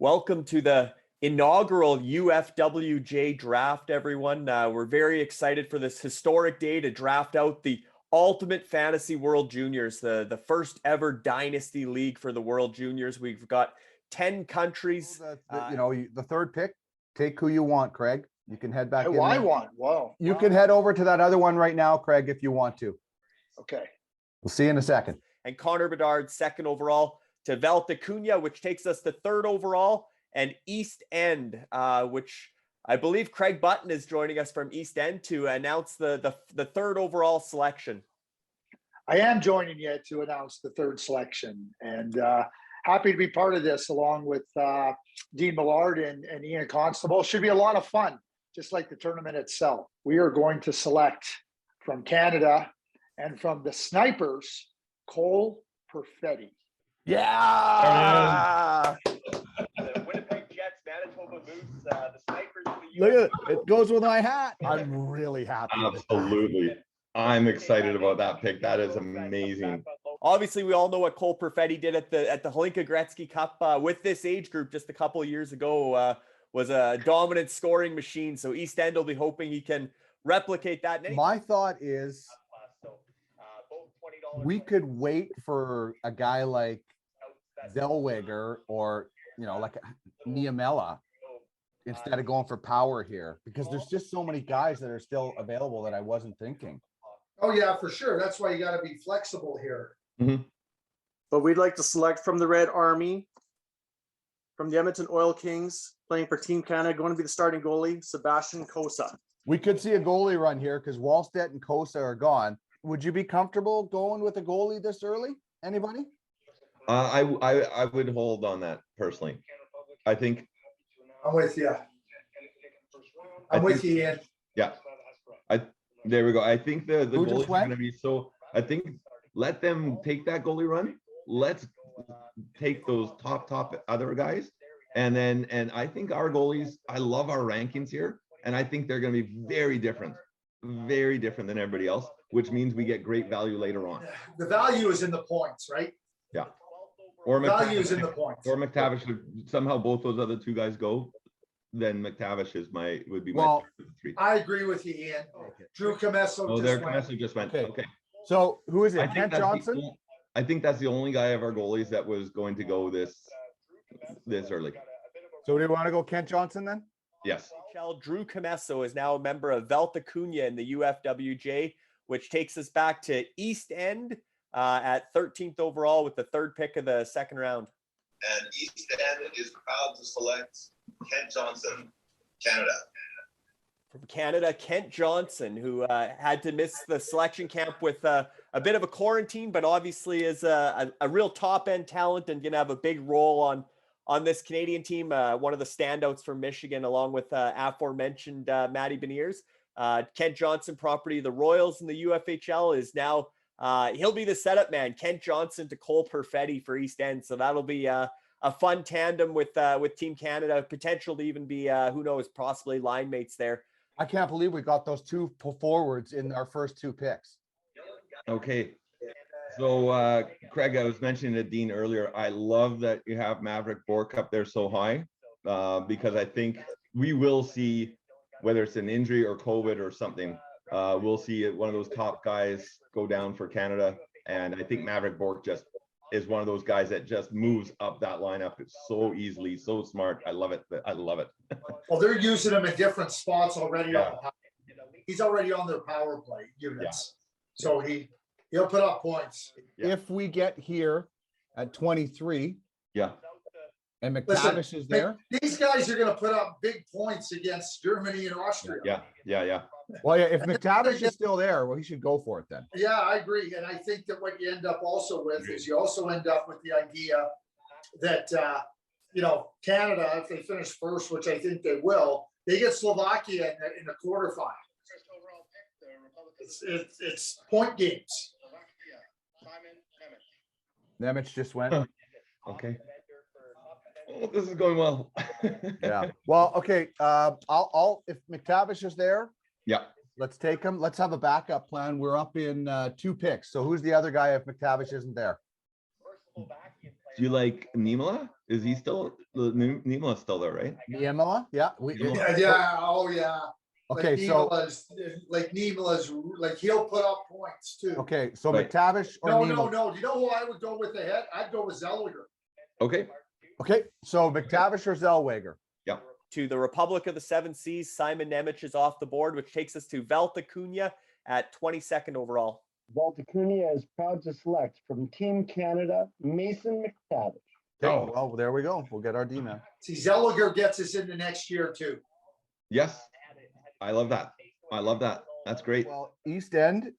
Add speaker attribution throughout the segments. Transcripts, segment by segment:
Speaker 1: Welcome to the inaugural UFWJ draft, everyone. We're very excited for this historic day to draft out the Ultimate Fantasy World Juniors, the first ever dynasty league for the World Juniors. We've got 10 countries.
Speaker 2: The third pick, take who you want, Craig. You can head back in.
Speaker 3: I want. Whoa.
Speaker 2: You can head over to that other one right now, Craig, if you want to.
Speaker 3: Okay.
Speaker 2: We'll see you in a second.
Speaker 1: And Connor Bedard, second overall, to Velta Cunha, which takes us to third overall, and East End, which I believe Craig Button is joining us from East End to announce the third overall selection.
Speaker 3: I am joining you to announce the third selection, and happy to be part of this along with Dean Millard and Ian Constable. Should be a lot of fun, just like the tournament itself. We are going to select from Canada and from the Snipers, Cole Perfetti.
Speaker 2: Yeah.
Speaker 1: The Winnipeg Jets, Manitoba Moose, the Snipers.
Speaker 2: Look at it. It goes with my hat. I'm really happy.
Speaker 4: Absolutely. I'm excited about that pick. That is amazing.
Speaker 1: Obviously, we all know what Cole Perfetti did at the Hlinka Gretzky Cup with this age group just a couple of years ago. Was a dominant scoring machine. So East End will be hoping he can replicate that.
Speaker 2: My thought is we could wait for a guy like Zellweger or, like Niemela instead of going for power here, because there's just so many guys that are still available that I wasn't thinking.
Speaker 5: Oh yeah, for sure. That's why you got to be flexible here.
Speaker 4: Mm-hmm.
Speaker 6: But we'd like to select from the Red Army, from the Edmonton Oil Kings, playing for Team Canada, going to be the starting goalie, Sebastian Cossa.
Speaker 2: We could see a goalie run here because Wallstedt and Cossa are gone. Would you be comfortable going with a goalie this early? Anybody?
Speaker 4: I would hold on that personally. I think
Speaker 5: I'm with you. I'm with you, Ian.
Speaker 4: Yeah. There we go. I think the goalie is going to be I think let them take that goalie run. Let's take those top other guys. And I think our goalies, I love our rankings here. And I think they're going to be very different than everybody else, which means we get great value later on.
Speaker 5: The value is in the points, right?
Speaker 4: Yeah. Or
Speaker 5: value is in the points.
Speaker 4: Or McTavish, if somehow both those other two guys go, then McTavish would be
Speaker 2: my
Speaker 5: three. I agree with you, Ian. Okay. Drew Comesso.
Speaker 4: Oh, there Comesso just went. Okay.
Speaker 2: So who is it? Kent Johnson?
Speaker 4: I think that's the only guy of our goalies that was going to go this early.
Speaker 2: So do you want to go Kent Johnson then?
Speaker 4: Yes.
Speaker 1: Drew Comesso is now a member of Velta Cunha in the UFWJ, which takes us back to East End at 13th overall with the third pick of the second round.
Speaker 7: And East End is proud to select Kent Johnson, Canada.
Speaker 1: From Canada, Kent Johnson, who had to miss the selection camp with a bit of a quarantine, but obviously is a real top-end talent and going to have a big role on this Canadian team. One of the standouts from Michigan, along with aforementioned Matty Beniers. Kent Johnson, property of the Royals in the UFHL, is now he'll be the setup man. Kent Johnson to Cole Perfetti for East End, so that'll be a fun tandem with Team Canada. Potential to even be who knows, possibly line mates there.
Speaker 2: I can't believe we got those two forwards in our first two picks.
Speaker 4: Okay. So, Craig, I was mentioning to Dean earlier, I love that you have Maverick Bourque up there so high because I think we will see, whether it's an injury or COVID or something, we'll see one of those top guys go down for Canada. And I think Maverick Bourque just is one of those guys that just moves up that lineup so easily, so smart. I love it.
Speaker 5: Well, they're using him in different spots already.
Speaker 4: Yeah.
Speaker 5: He's already on their power play units. Yeah. So he'll put up points.
Speaker 2: Yeah. If we get here at 23.
Speaker 4: Yeah.
Speaker 2: And McTavish is there.
Speaker 5: These guys are going to put up big points against Germany and Austria.
Speaker 4: Yeah.
Speaker 2: Well, yeah, if McTavish is still there, well, he should go for it then.
Speaker 5: Yeah, I agree. And I think that what you end up also with is you also end up with the idea that, Canada, if they finish first, which I think they will, they get Slovakia in the quarterfinal. It's point games.
Speaker 2: Nemec just went.
Speaker 4: Okay. Oh, this is going well.
Speaker 2: Yeah. Well, okay. I'll if McTavish is there.
Speaker 4: Yeah.
Speaker 2: Let's take him. Let's have a backup plan. We're up in 2 picks. So who's the other guy if McTavish isn't there?
Speaker 4: Do you like Niemela? is he still, Nimala's still there, right?
Speaker 2: Niemela? Yeah.
Speaker 3: Yeah, yeah, oh, yeah.
Speaker 2: Okay, so
Speaker 3: Nimala's, like, he'll put up points too.
Speaker 2: okay, so
Speaker 4: Right.
Speaker 2: McTavish or
Speaker 3: No,
Speaker 2: Niemela?
Speaker 3: no. You know who I would go with ahead? I'd go with Zellweger.
Speaker 4: Okay,
Speaker 2: Okay, so McTavish or Zellweger?
Speaker 1: To the Republic of the Seven Seas, Simon Nemec is off the board, which takes us to Velta Cunha at 22nd overall.
Speaker 8: Valtacunia is proud to select from Team Canada, Mason McTavish.
Speaker 2: Okay,
Speaker 4: Oh.
Speaker 2: well, there we go. We'll get our D-man.
Speaker 3: See, Zellweger gets us into next year too.
Speaker 4: yes. I love that. I love that. That's great.
Speaker 2: Well, East End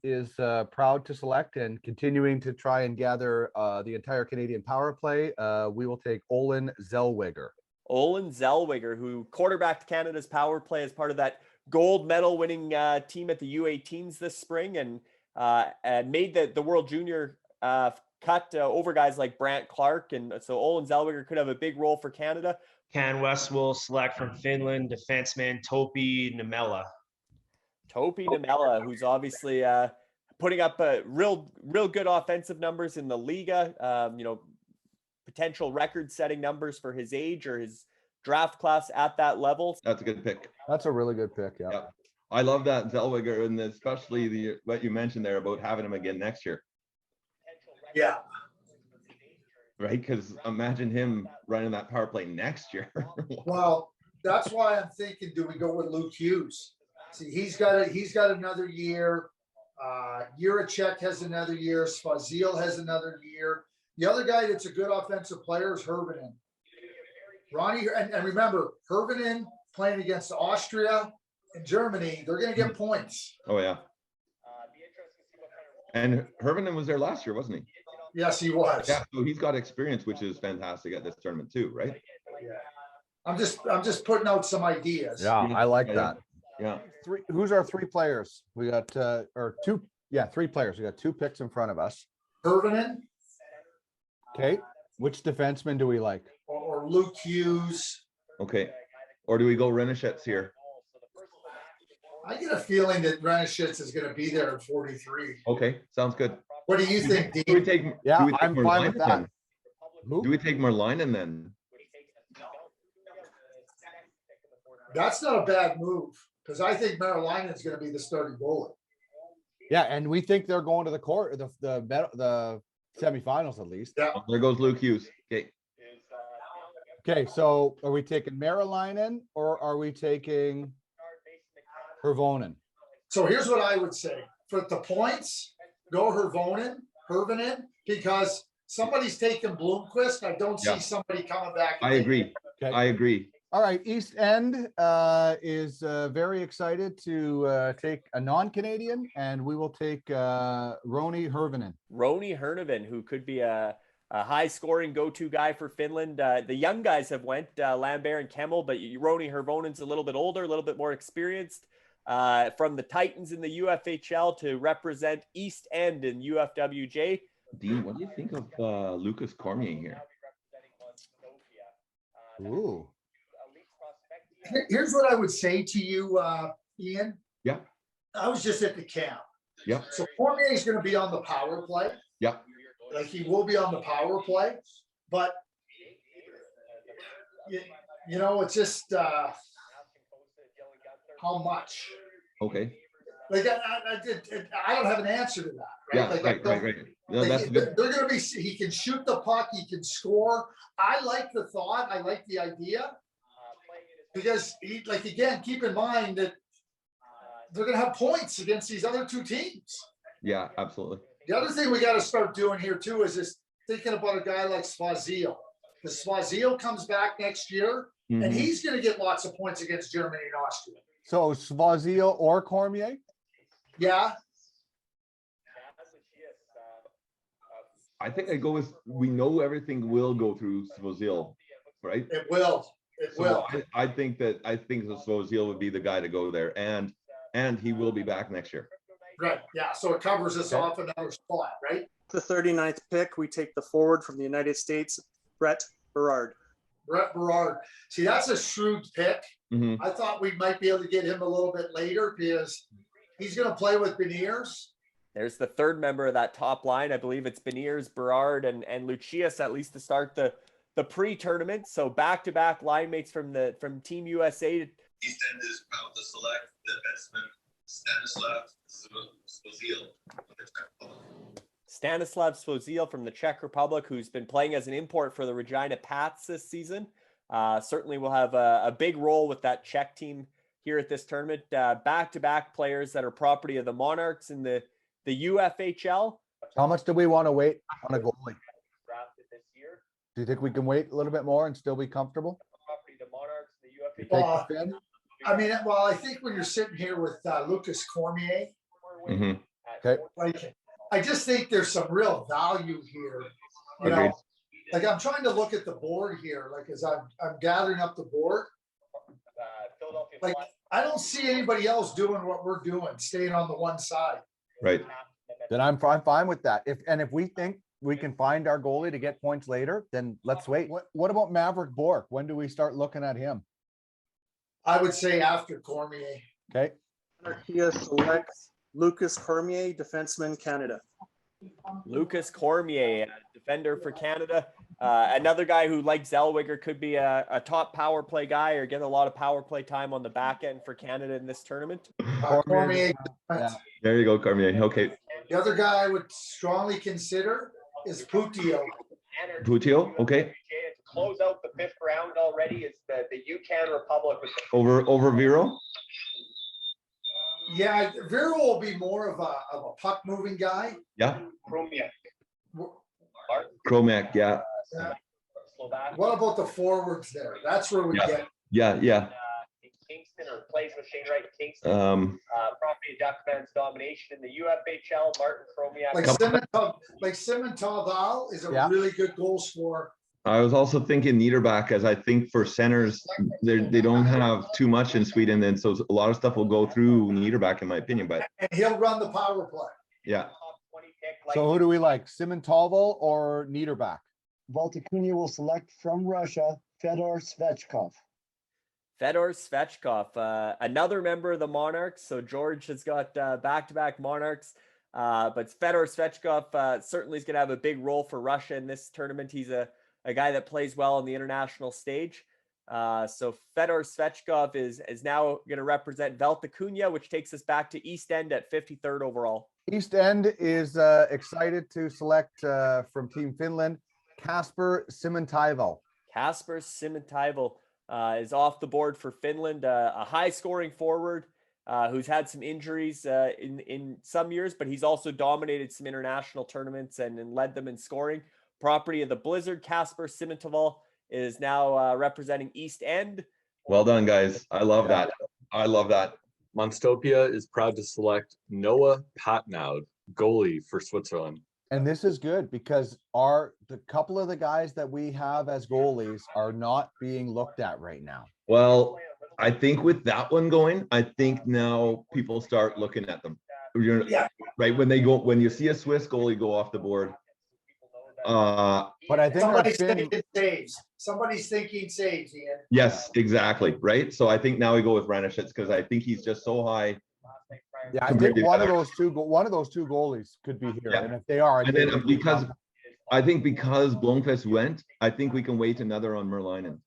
Speaker 2: is proud to select and continuing to try and gather the entire Canadian power play. We will take Olin Zellweger.
Speaker 1: Olin Zellweger, who quarterbacked Canada's power play as part of that gold medal winning team at the U18s this spring, and made the World Junior cut over guys like Brant Clark. And so Olin Zellweger could have a big role for Canada.
Speaker 9: CanWest will select from Finland defenseman Topi Nimela.
Speaker 1: Topi Nimela, who's obviously putting up real good offensive numbers in the Liga. Potential record-setting numbers for his age or his draft class at that level.
Speaker 4: That's a good pick.
Speaker 2: That's a really good pick. Yeah.
Speaker 4: Yep. I love that Zellweger, and especially what you mentioned there about having him again next year,
Speaker 3: Yeah.
Speaker 4: right? Because imagine him running that power play next year.
Speaker 3: Well, that's why I'm thinking, do we go with Luke Hughes? See, he's got another year. Juracek has another year. Svazil has another year. The other guy that's a good offensive player is Hervinen. Ronnie, and remember, Hervinen playing against Austria and Germany, they're going to get points.
Speaker 4: Oh yeah. And Hervinen was there last year, wasn't he?
Speaker 3: Yes, he was.
Speaker 4: Yeah, so he's got experience, which is fantastic at this tournament too, right?
Speaker 3: Yeah. I'm just putting out some ideas.
Speaker 2: Yeah, I like that.
Speaker 4: Yeah.
Speaker 2: Who's our three players? We got three players. We got two picks in front of us.
Speaker 3: Hervinen
Speaker 2: Okay, which defenseman do we like?
Speaker 3: or Luke Hughes.
Speaker 4: Okay. Or do we go Renischettes here?
Speaker 3: I get a feeling that Renischettes is going to be there at 43.
Speaker 4: Okay, sounds good.
Speaker 3: What do you think,
Speaker 4: Do we
Speaker 3: Dean?
Speaker 4: take?
Speaker 2: Yeah,
Speaker 4: do we take
Speaker 2: I'm fine with
Speaker 4: Merlinen
Speaker 2: that.
Speaker 4: then?
Speaker 2: Who?
Speaker 4: Do we take Merlinen then?
Speaker 3: That's not a bad move because I think Marilyn is going to be the starting goalie.
Speaker 2: Yeah, and we think they're going to the semifinals at least.
Speaker 3: Yeah.
Speaker 4: Oh, there goes Luke Hughes. Okay.
Speaker 2: Okay, so are we taking Marilinen or are we taking Hervonen?
Speaker 3: So here's what I would say. For the points, go Hervinen, because somebody's taking Bloomquist. I don't see
Speaker 4: Yeah.
Speaker 3: somebody coming back.
Speaker 4: I agree.
Speaker 2: Okay.
Speaker 4: I agree.
Speaker 2: All right, East End is very excited to take a non-Canadian, and we will take Roni Hervinen.
Speaker 1: Roni Hervinen, who could be a high-scoring go-to guy for Finland. The young guys have went, Lambert and Kemmel, but Roni Hervonen's a little bit older, a little bit more experienced. From the Titans in the UFHL to represent East End in UFWJ.
Speaker 4: Dean, what do you think of Lucas Cormier here?
Speaker 2: Ooh.
Speaker 3: Here's what I would say to you, Ian.
Speaker 4: Yeah.
Speaker 3: I was just at the camp.
Speaker 4: Yeah.
Speaker 3: So Cormier is going to be on the power play.
Speaker 4: Yeah.
Speaker 3: Like he will be on the power play, but it's just how much.
Speaker 4: Okay.
Speaker 3: Like I don't have an answer to that. Right?
Speaker 4: Yeah.
Speaker 3: Like,
Speaker 4: Right. No,
Speaker 3: Like,
Speaker 4: that's good.
Speaker 3: they're going to be. He can shoot the puck. He can score. I like the thought. I like the idea because keep in mind that they're going to have points against these other two teams.
Speaker 4: Yeah, absolutely.
Speaker 3: The other thing we got to start doing here too is just thinking about a guy like Svazil. Because Svazil comes back next year, and
Speaker 4: Mhm.
Speaker 3: he's going to get lots of points against Germany and Austria.
Speaker 2: So Svazil or Cormier?
Speaker 3: Yeah,
Speaker 4: I think I go with, we know everything will go through Svozil, right?
Speaker 3: it will. It
Speaker 4: So
Speaker 3: will.
Speaker 4: I think that Svozil would be the guy to go there, and he will be back next year.
Speaker 3: Right. Yeah. So it covers us off another spot, right?
Speaker 6: The 39th pick, we take the forward from the United States, Brett Gerard.
Speaker 3: Brett Gerard. See, that's a shrewd pick.
Speaker 4: Mhm.
Speaker 3: I thought we might be able to get him a little bit later because he's going to play with Beniers.
Speaker 1: There's the third member of that top line. I believe it's Beniers, Berard, and Lucius, at least to start the the pre-tournament. So back-to-back line mates from Team USA.
Speaker 7: East End is proud to select the defenseman Stanislav Svozil.
Speaker 1: Stanislav Svozil from the Czech Republic, who's been playing as an import for the Regina Pats this season. Certainly will have a big role with that Czech team here at this tournament. Back-to-back players that are property of the Monarchs in the UFHL.
Speaker 2: How much do we want to wait on a goalie?
Speaker 1: Drafted this year.
Speaker 2: Do you think we can wait a little bit more and still be comfortable?
Speaker 1: Property of the Monarchs, the
Speaker 2: You
Speaker 1: UFHL.
Speaker 2: take the Finn?
Speaker 5: I mean, well, I think when you're sitting here with Lucas Cormier,
Speaker 4: Mhm.
Speaker 2: Okay.
Speaker 5: like, I just think there's some real value here. You
Speaker 4: Agreed.
Speaker 5: know, like I'm trying to look at the board here, like as I'm gathering up the board.
Speaker 1: Philadelphia
Speaker 5: Like I don't see anybody else doing what we're doing, staying on the one side.
Speaker 4: Right.
Speaker 2: Then I'm fine with that. If we think we can find our goalie to get points later, then let's wait. What about Maverick Bork? When do we start looking at him?
Speaker 5: I would say after Cormier.
Speaker 2: Okay.
Speaker 6: Anarchia selects Lucas Cormier, defenseman, Canada.
Speaker 1: Lucas Cormier, defender for Canada. Another guy who, like Zellweger, could be a top power play guy or get a lot of power play time on the back end for Canada in this tournament.
Speaker 5: Cormier.
Speaker 2: Yeah.
Speaker 4: There you go, Cormier. Okay.
Speaker 5: The other guy I would strongly consider is Putio.
Speaker 4: Putio, okay.
Speaker 1: To close out the 5th round already is the UCAN Republic with the
Speaker 4: Over Vero?
Speaker 5: Yeah, Vero will be more of a puck moving guy.
Speaker 4: Yeah.
Speaker 1: Chromiak.
Speaker 4: Chromac, yeah.
Speaker 1: Slovak.
Speaker 5: What about the forwards there? That's where we
Speaker 4: Yeah.
Speaker 5: get.
Speaker 4: Yeah.
Speaker 1: In Kingston, or plays with Shane Wright in Kingston. Property of Duckman's domination in the UFHL. Martin Chromiak.
Speaker 5: Like Simon-Taval is a
Speaker 2: Yeah.
Speaker 5: really good goal scorer.
Speaker 4: I was also thinking Niederbach, as I think for centers, they don't have too much in Sweden, and so a lot of stuff will go through Niederbach, in my opinion. But
Speaker 5: And he'll run the power play.
Speaker 4: yeah,
Speaker 2: So who do we like? Simon Tolval or Niederbach?
Speaker 8: Valtakunya will select from Russia, Fedor Svechkov.
Speaker 1: Fedor Svechkov, another member of the Monarchs. So George has got back-to-back Monarchs. But Fedor Svechkov certainly is going to have a big role for Russia in this tournament. He's a guy that plays well on the international stage. So Fedor Svechkov is now going to represent Valtakunya, which takes us back to East End at 53rd overall.
Speaker 2: East End is excited to select from Team Finland, Kasper Simon-Taival.
Speaker 1: Kasper Simon-Taival is off the board for Finland, a high-scoring forward who's had some injuries in some years, but he's also dominated some international tournaments and led them in scoring. Property of the Blizzard, Kasper Simon-Taival is now representing East End.
Speaker 4: well done, guys. I love that. I love that.
Speaker 10: Monstopia is proud to select Noah Patnaud, goalie for Switzerland.
Speaker 2: And this is good because the couple of the guys that we have as goalies are not being looked at right now.
Speaker 4: Well, I think with that one going, I think now people start looking at them.
Speaker 5: Yeah.
Speaker 4: Right when you see a Swiss goalie go off the board.
Speaker 2: But I think
Speaker 5: Somebody's thinking saves. Somebody's thinking saves, Ian.
Speaker 4: Yes, exactly. Right. So I think now we go with Renischettes because I think he's just so high.
Speaker 2: Yeah, I
Speaker 4: compared
Speaker 2: think
Speaker 4: to
Speaker 2: one
Speaker 4: the
Speaker 2: of
Speaker 4: other.
Speaker 2: those two goalies could be here.
Speaker 4: Yeah.
Speaker 2: And if they are,
Speaker 4: And then because Blomqvist went, I think we can wait another on Merlinen.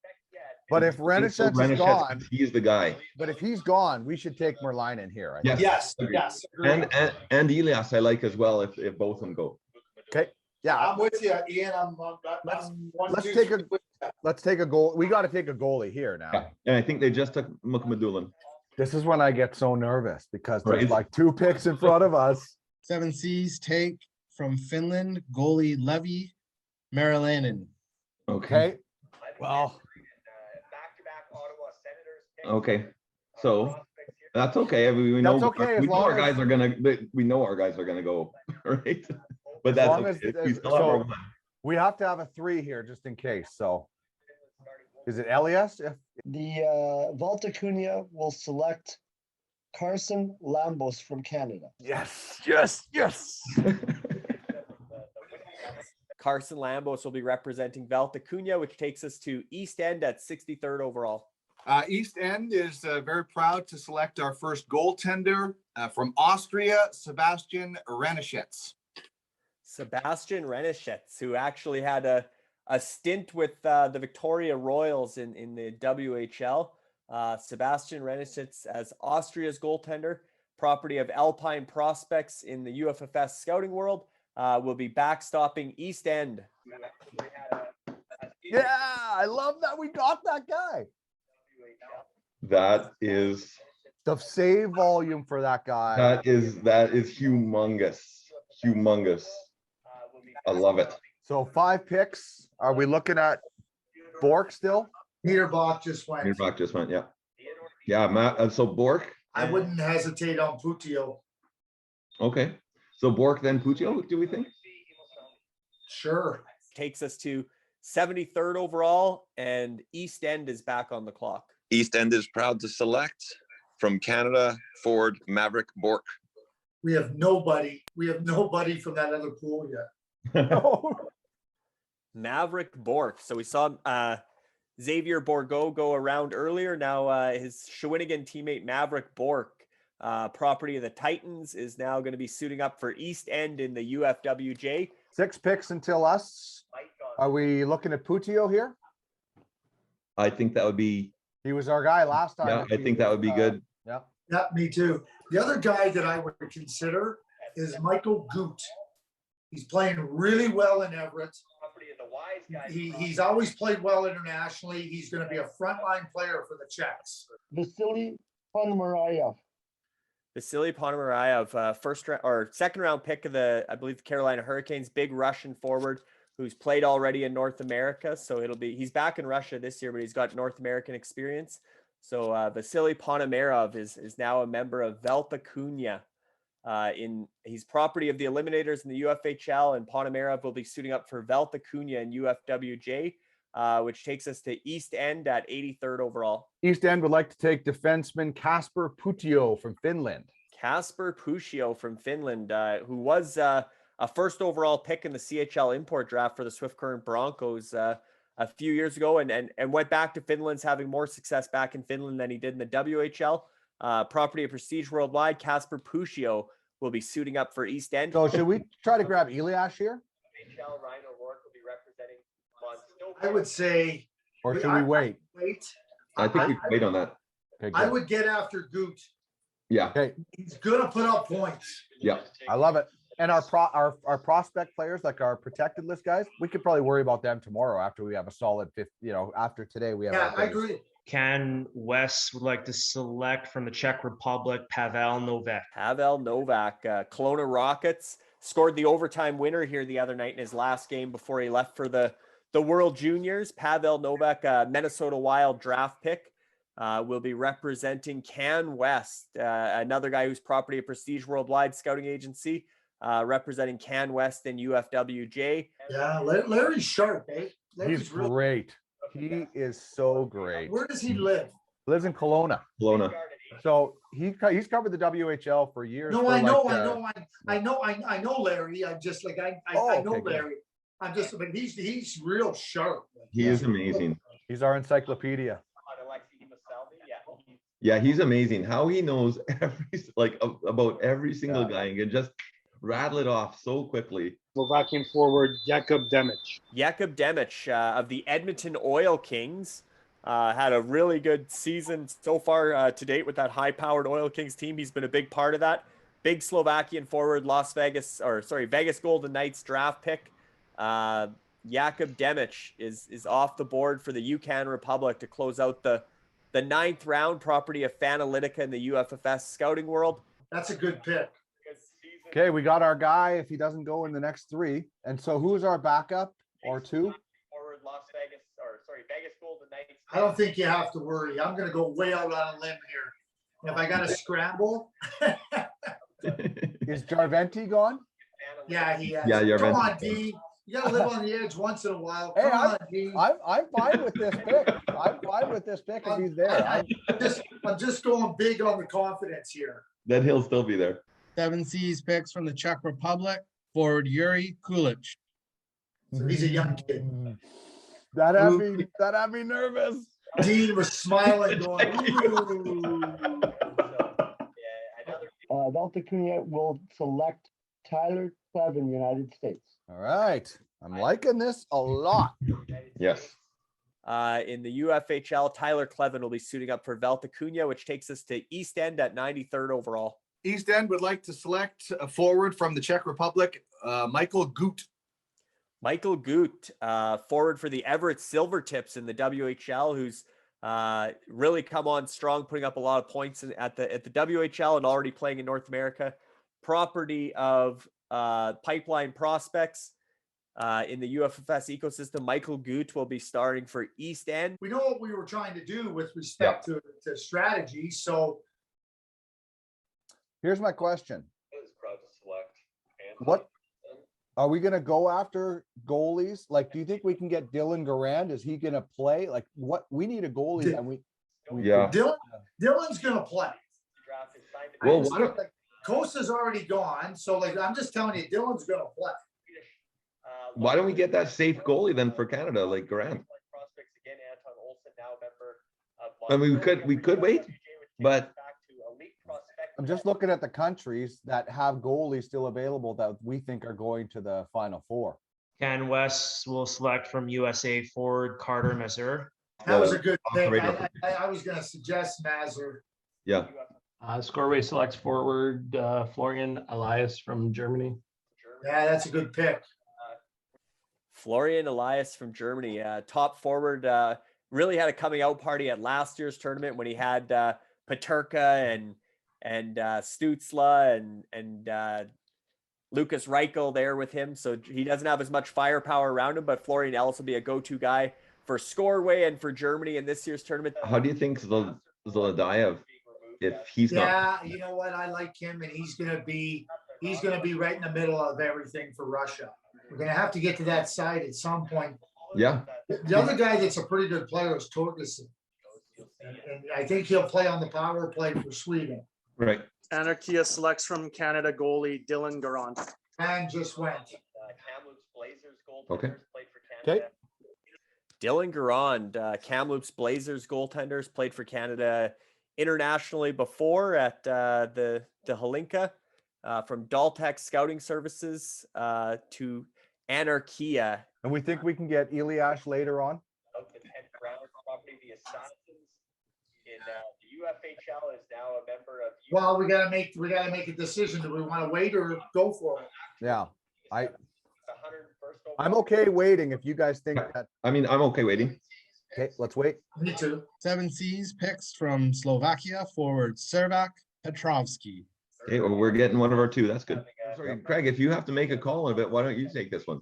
Speaker 2: but if Renischettes is gone,
Speaker 4: he's the guy.
Speaker 2: but if he's gone, we should take Merlinen here. I think.
Speaker 4: Yes.
Speaker 5: Yes.
Speaker 4: And Elias I like as well if both of them go.
Speaker 2: Okay. Yeah.
Speaker 5: I'm with you, Ian. I'm one,
Speaker 2: Let's
Speaker 5: two,
Speaker 2: take
Speaker 5: three with you.
Speaker 2: Let's take a goal. We got to take a goalie here now.
Speaker 4: Yeah. And I think they just took Mukmadulan.
Speaker 2: This is when I get so nervous because there's
Speaker 4: Right.
Speaker 2: like 2 picks in front of us.
Speaker 11: Seven Seas take from Finland, goalie Levi Marilainen.
Speaker 2: Okay. Well,
Speaker 4: Okay. So that's okay. I mean, we know
Speaker 2: That's okay, as
Speaker 4: we know
Speaker 2: long
Speaker 4: our
Speaker 2: as-
Speaker 4: guys are gonna go, right? But
Speaker 2: As
Speaker 4: that's
Speaker 2: long as-
Speaker 4: okay. We still have
Speaker 2: so-
Speaker 4: our one.
Speaker 2: we have to have a 3 here just in case. So is it Elias?
Speaker 8: The Valtakunya will select Carson Lambos from Canada.
Speaker 2: Yes.
Speaker 1: Carson Lambos will be representing Valtakunya, which takes us to East End at 63rd overall.
Speaker 12: East End is very proud to select our first goaltender from Austria, Sebastian Renischettes.
Speaker 1: Sebastian Renischettes, who actually had a a stint with the Victoria Royals in the WHL. Sebastian Renischettes as Austria's goaltender, property of Alpine Prospects in the UFFS scouting world, will be backstopping East End.
Speaker 2: Yeah, I love that we got that guy.
Speaker 4: That is
Speaker 2: The save volume for that guy.
Speaker 4: that is humongous. Humongous. I love it.
Speaker 2: So 5 picks. Are we looking at Bork still?
Speaker 5: Niederbach just went.
Speaker 4: Rock just went, yeah. Yeah, Matt. So Bork.
Speaker 5: I wouldn't hesitate on Putio.
Speaker 4: Okay. So Bork then Puccio, do we think?
Speaker 5: Sure.
Speaker 1: Takes us to 73rd overall, and East End is back on the clock.
Speaker 7: East End is proud to select from Canada forward Maverick Bork.
Speaker 5: We have nobody. We have nobody from that other pool yet.
Speaker 1: Maverick Bork. So we saw Xavier Bourgault go around earlier. Now his Shawinigan teammate Maverick Bork, property of the Titans, is now going to be suiting up for East End in the UFWJ.
Speaker 2: 6 picks until us. Are we looking at Putio here?
Speaker 4: I think that would be.
Speaker 2: He was our guy last time.
Speaker 4: Yeah, I think that would be good.
Speaker 2: Yeah.
Speaker 5: Yeah, me too. The other guy that I would consider is Michael Goot. He's playing really well in Everett. He's always played well internationally. He's going to be a frontline player for the Czechs.
Speaker 8: Vasily Ponomarev.
Speaker 1: Vasily Ponomarev, second round pick of the, I believe, the Carolina Hurricanes, big Russian forward who's played already in North America. So he's back in Russia this year, but he's got North American experience. So Vasily Ponomarev is now a member of Velta Cunha. He's property of the Eliminators in the UFHL, and Ponomarev will be suiting up for Velta Cunha in UFWJ, which takes us to East End at 83rd overall.
Speaker 2: East End would like to take defenseman Kasper Putio from Finland.
Speaker 1: Kasper Putio from Finland, who was a first overall pick in the CHL import draft for the Swift Current Broncos a few years ago, and went back to Finland's having more success back in Finland than he did in the WHL. Property of Prestige Worldwide, Kasper Putio will be suiting up for East End.
Speaker 2: So should we try to grab Eliash here?
Speaker 1: Ryan O'Rourke will be representing Montreal.
Speaker 5: I would say.
Speaker 2: Or should we wait?
Speaker 5: Wait.
Speaker 4: I think we can wait on that.
Speaker 2: Okay,
Speaker 5: I
Speaker 2: good.
Speaker 5: would get after Goot.
Speaker 4: Yeah.
Speaker 2: Okay.
Speaker 5: He's going to put up points.
Speaker 4: Yeah.
Speaker 2: I love it. And our prospect players, like our protected list guys, we could probably worry about them tomorrow after we have a solid fifth, after today we have.
Speaker 5: Yeah, I agree.
Speaker 9: Ken West would like to select from the Czech Republic, Pavel Novak.
Speaker 1: Pavel Novak, Kelowna Rockets, scored the overtime winner here the other night in his last game before he left for the World Juniors. Pavel Novak, Minnesota Wild draft pick, will be representing Can West, another guy who's property of Prestige Worldwide Scouting Agency, representing Can West in UFWJ.
Speaker 5: Yeah, Larry's sharp, eh?
Speaker 2: He's great. He is so great.
Speaker 5: Where does he live?
Speaker 2: Lives in Kelowna.
Speaker 4: Kelowna.
Speaker 2: So he's covered the WHL for years.
Speaker 5: No,
Speaker 2: for
Speaker 5: I know,
Speaker 2: like,
Speaker 5: I know Larry. I'm just like I know
Speaker 2: okay,
Speaker 5: Larry. I'm just, but he's real sharp.
Speaker 4: He is amazing.
Speaker 2: He's our encyclopedia.
Speaker 4: Yeah, he's amazing. How he knows about every single guy and can just rattle it off so quickly.
Speaker 13: Slovakian forward Jakub Demic.
Speaker 1: Jakub Demic of the Edmonton Oil Kings had a really good season so far to date with that high-powered Oil Kings team. He's been a big part of that. Big Slovakian forward, Vegas Golden Knights draft pick. Jakub Demic is off the board for the Yukon Republic to close out the 9th round, property of Fanalytica in the UFFS scouting world.
Speaker 5: That's a good pick.
Speaker 2: Okay, we got our guy if he doesn't go in the next 3. And so who's our backup or 2?
Speaker 1: Forward Vegas Golden Knights.
Speaker 5: I don't think you have to worry. I'm going to go way out on a limb here. If I got to scramble.
Speaker 2: Is Jarventi gone?
Speaker 5: Yeah, he has.
Speaker 4: Yeah,
Speaker 5: Come on, D. You got to live on the edge once in a while. Come on, D.
Speaker 2: I'm fine with this pick. I'm fine with this pick if he's there.
Speaker 5: I'm just going big on the confidence here.
Speaker 4: Then he'll still be there.
Speaker 11: 7 C's picks from the Czech Republic, forward Yuri Kulich.
Speaker 5: So he's a young kid.
Speaker 2: That had me nervous.
Speaker 5: Dean was smiling, going, ooh.
Speaker 8: Velta Cunha will select Tyler Clevin, United States.
Speaker 2: All right. I'm liking this a lot.
Speaker 4: Yes.
Speaker 1: In the UFHL, Tyler Clevin will be suiting up for Velta, which takes us to East End at 93rd overall.
Speaker 12: East End would like to select a forward from the Czech Republic, Michael Goot.
Speaker 1: Michael Goot, forward for the Everett Silvertips in the WHL, who's really come on strong, putting up a lot of points at the WHL and already playing in North America. Property of Pipeline Prospects in the UFFS ecosystem. Michael Goot will be starting for East End.
Speaker 5: We know what we were trying to do with respect to strategy. So
Speaker 2: Here's my question. What are we going to go after goalies? Like, do you think we can get Dylan Garante? Is he going to play? Like, what we need a goalie and we
Speaker 4: Yeah.
Speaker 5: Dylan's gonna play.
Speaker 4: Well, why don't,
Speaker 5: Costa's already gone, so like I'm just telling you, Dylan's gonna play.
Speaker 4: why don't we get that safe goalie then for Canada, like Garante? I mean, we could wait, but
Speaker 2: I'm just looking at the countries that have goalies still available that we think are going to the Final Four.
Speaker 9: Ken West will select from USA forward Carter Mazur.
Speaker 5: That was a good pick.
Speaker 4: Radar.
Speaker 5: I was gonna suggest Mazur.
Speaker 4: yeah.
Speaker 14: Scoreway selects forward Florian Elias from Germany.
Speaker 5: Yeah, that's a good pick.
Speaker 1: Florian Elias from Germany, top forward, really had a coming out party at last year's tournament when he had Paterka and Stutzla and Lucas Reichel there with him. So he doesn't have as much firepower around him, but Florian Ellis will be a go-to guy for Scoreway and for Germany in this year's tournament.
Speaker 4: How do you think Zolodayev, if he's not?
Speaker 5: Yeah, you know what? I like him, and he's gonna be right in the middle of everything for Russia. We're gonna have to get to that side at some point.
Speaker 4: Yeah.
Speaker 5: The other guy that's a pretty good player is Torgerson. And I think he'll play on the power play for Sweden.
Speaker 4: Right.
Speaker 6: Anarchia selects from Canada goalie Dylan Garante.
Speaker 5: And just went.
Speaker 4: Okay.
Speaker 2: Okay.
Speaker 1: Dylan Garante, Kamloops Blazers goaltenders, played for Canada internationally before at the Halinka, from Daltech Scouting Services to Anarchia.
Speaker 2: And we think we can get Elias later on.
Speaker 1: The Assassins in the UFHL is now a member of.
Speaker 5: Well, we gotta make a decision. Do we want to wait or go for it?
Speaker 2: Yeah, I'm okay waiting if you guys think that.
Speaker 4: I mean, I'm okay waiting.
Speaker 2: Okay, let's wait.
Speaker 5: Me too.
Speaker 11: 7 Seas picks from Slovakia forward Servak Petrovsky.
Speaker 4: Okay, well, we're getting one of our two. That's good. Sorry, Craig, if you have to make a call on it, why don't you take this one?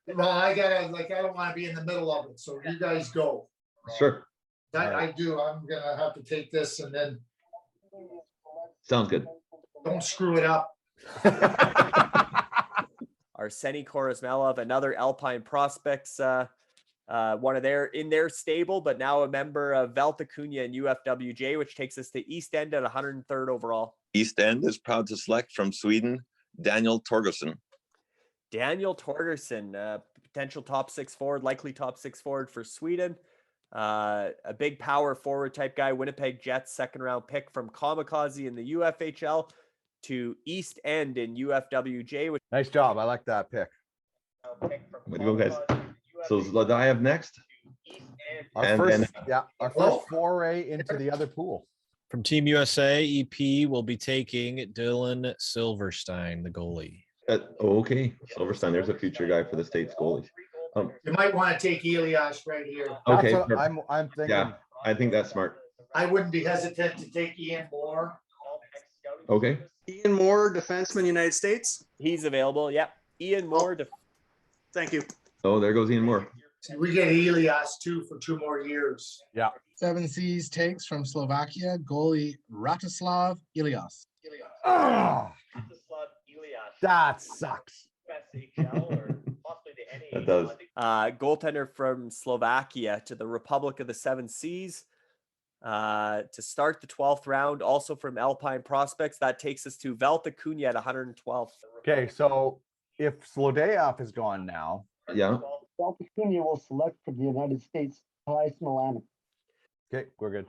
Speaker 5: Well, I don't want to be in the middle of it, so you guys go.
Speaker 4: Sure.
Speaker 5: I do. I'm gonna have to take this and then
Speaker 4: Sounds good.
Speaker 5: don't screw it up.
Speaker 1: Arseny Korosmelov, another Alpine Prospects, one of their stable, but now a member of Velta and UFWJ, which takes us to East End at 103rd overall.
Speaker 7: East End is proud to select from Sweden, Daniel Torgerson.
Speaker 1: Daniel Torgerson, potential top 6 forward, likely top 6 forward for Sweden. A big power forward type guy, Winnipeg Jets second round pick from Kamikaze in the UFHL to East End in UFWJ.
Speaker 2: Nice job. I like that pick.
Speaker 4: Way to go, guys. So Zlodayev next.
Speaker 2: Our first foray into the other pool.
Speaker 15: From Team USA, EP will be taking Dylan Silverstein, the goalie.
Speaker 4: Okay, Silverstein. There's a future guy for the States goalies.
Speaker 5: You might want to take Elias right here.
Speaker 4: Okay,
Speaker 2: That's what I'm thinking.
Speaker 4: Yeah, I think that's smart.
Speaker 5: I wouldn't be hesitant to take Ian Moore.
Speaker 4: Okay.
Speaker 6: Ian Moore, defenseman, United States.
Speaker 1: He's available. Yep. Ian Moore.
Speaker 6: Thank you.
Speaker 4: Oh, there goes Ian Moore.
Speaker 5: We get Elias too for 2 more years.
Speaker 2: Yeah.
Speaker 11: 7 Seas takes from Slovakia goalie Ratislav Ilias.
Speaker 2: Oh, that sucks.
Speaker 4: That does.
Speaker 1: Goaltender from Slovakia to the Republic of the 7 Seas to start the 12th round, also from Alpine Prospects. That takes us to Velta at 112th.
Speaker 2: Okay, so if Zlodayev is gone now.
Speaker 4: Yeah.
Speaker 8: Velta will select for the United States Ty Smilanic.
Speaker 2: Okay, we're good.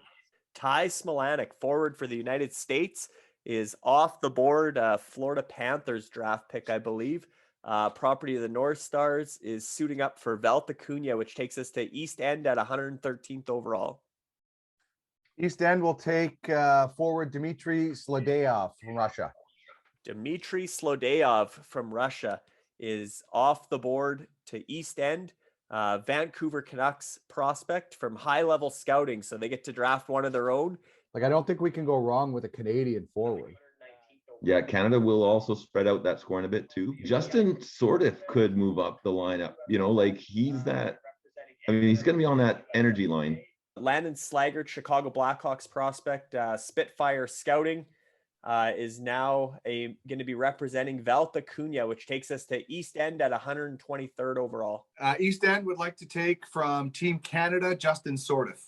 Speaker 1: Ty Smilanic, forward for the United States, is off the board. Florida Panthers draft pick, I believe. Property of the North Stars is suiting up for Velta Cunha, which takes us to East End at 113th overall.
Speaker 2: East End will take forward Dmitry Slodeyev from Russia.
Speaker 1: Dmitry Slodeyev from Russia is off the board to East End. Vancouver Canucks prospect from high level scouting. So they get to draft one of their own.
Speaker 2: Like, I don't think we can go wrong with a Canadian forward.
Speaker 4: Yeah, Canada will also spread out that scoring a bit too. Justin Sordiff could move up the lineup. You know, like he's that. I mean, he's going to be on that energy line.
Speaker 1: Landon Slaggert, Chicago Blackhawks prospect, Spitfire Scouting, is now going to be representing Velta Cunha, which takes us to East End at 123rd overall.
Speaker 12: East End would like to take from Team Canada, Justin Sordiff.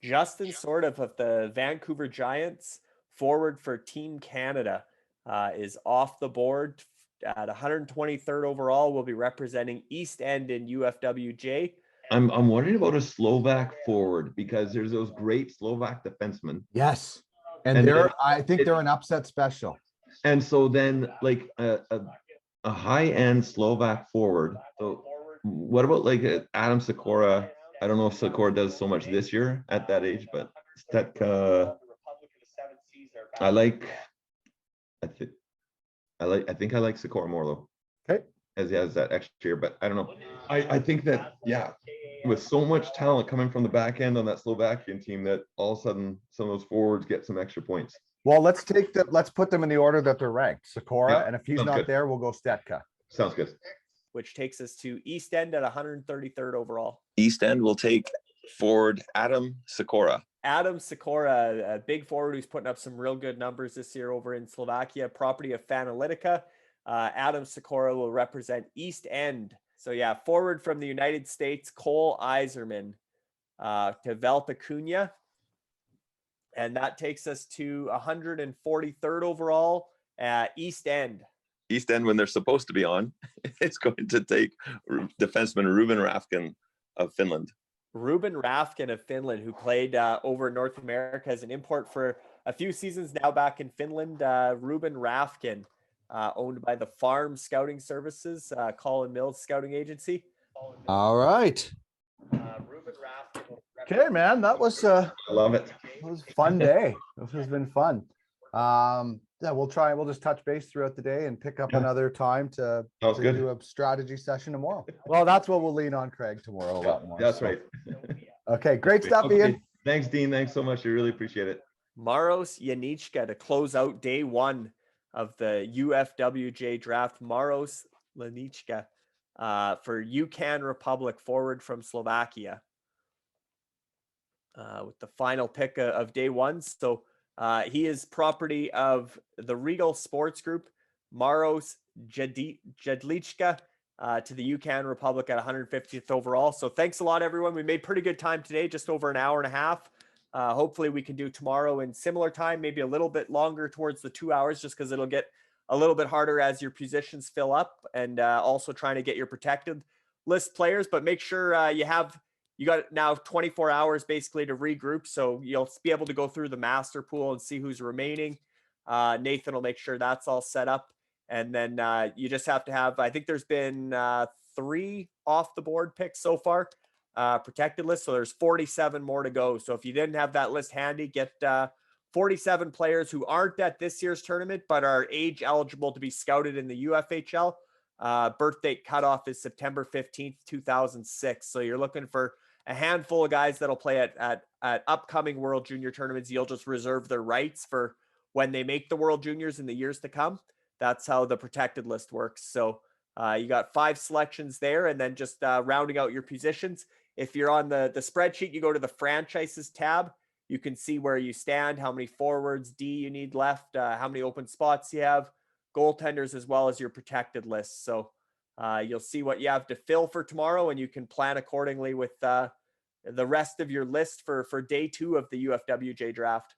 Speaker 1: Justin Sordiff of the Vancouver Giants, forward for Team Canada, is off the board at 123rd overall. Will be representing East End in UFWJ.
Speaker 4: I'm wondering about a Slovak forward because there's those great Slovak defensemen.
Speaker 2: Yes. And I think they're an upset special.
Speaker 4: And so then like a high-end Slovak forward. So what about like Adam Sikora? I don't know if Sikora does so much this year at that age, but Stetka, I think I like Sikora more though.
Speaker 2: Okay.
Speaker 4: As he has that extra year, but I don't know. I think that, yeah, with so much talent coming from the back end on that Slovakian team, that all of a sudden some of those forwards get some extra points.
Speaker 2: Well, let's put them in the order that they're ranked. Sikora,
Speaker 4: Yeah,
Speaker 2: and if he's
Speaker 4: sounds
Speaker 2: not
Speaker 4: good.
Speaker 2: there, we'll go Stetka.
Speaker 4: Sounds good.
Speaker 1: Which takes us to East End at 133rd overall.
Speaker 16: East End will take forward Adam Sikora.
Speaker 1: Adam Sikora, a big forward who's putting up some real good numbers this year over in Slovakia, property of Fanalytica. Adam Sikora will represent East End. So yeah, forward from the United States, Cole Iserman to Velta Cunha. And that takes us to 143rd overall at East End.
Speaker 16: East End, when they're supposed to be on, it's going to take defenseman Reuben Rafkin of Finland.
Speaker 1: Reuben Rafkin of Finland, who played over in North America as an import for a few seasons now back in Finland. Reuben Rafkin, owned by the Farm Scouting Services, Colin Mills Scouting Agency.
Speaker 2: All right. Okay, man, that was
Speaker 4: I love it.
Speaker 2: a fun day. This has been fun. Yeah, we'll just touch base throughout the day and pick up another time to
Speaker 4: good.
Speaker 2: do a strategy session tomorrow. Well, that's what we'll lean on Craig tomorrow a lot more.
Speaker 4: That's
Speaker 2: so.
Speaker 4: right.
Speaker 2: Okay, great stuff,
Speaker 4: Okay.
Speaker 2: Ian.
Speaker 4: Thanks, Dean. Thanks so much. I really appreciate it.
Speaker 1: Maros Janichka to close out day one of the UFWJ draft. Maros Janichka for UCAN Republic, forward from Slovakia, with the final pick of day one. So he is property of the Regal Sports Group. Maros Jedlichka to the UCAN Republic at 150th overall. So thanks a lot, everyone. We made pretty good time today, just over an hour and a half. Hopefully we can do tomorrow in similar time, maybe a little bit longer towards the 2 hours, just because it'll get a little bit harder as your positions fill up, and also trying to get your protected list players. But make sure you got now 24 hours basically to regroup. So you'll be able to go through the master pool and see who's remaining. Nathan will make sure that's all set up. And then you just have to have, I think there's been 3 off the board picks so far, protected list. So there's 47 more to go. So if you didn't have that list handy, get 47 players who aren't at this year's tournament, but are age eligible to be scouted in the UFHL. Birth date cutoff is September 15th, 2006. So you're looking for a handful of guys that'll play at upcoming World Junior tournaments. You'll just reserve their rights for when they make the World Juniors in the years to come. That's how the protected list works. So you got 5 selections there, and then just rounding out your positions. If you're on the spreadsheet, you go to the franchises tab. You can see where you stand, how many forwards, D you need left, how many open spots you have, goaltenders, as well as your protected list. So you'll see what you have to fill for tomorrow, and you can plan accordingly with the rest of your list for day 2 of the UFWJ draft.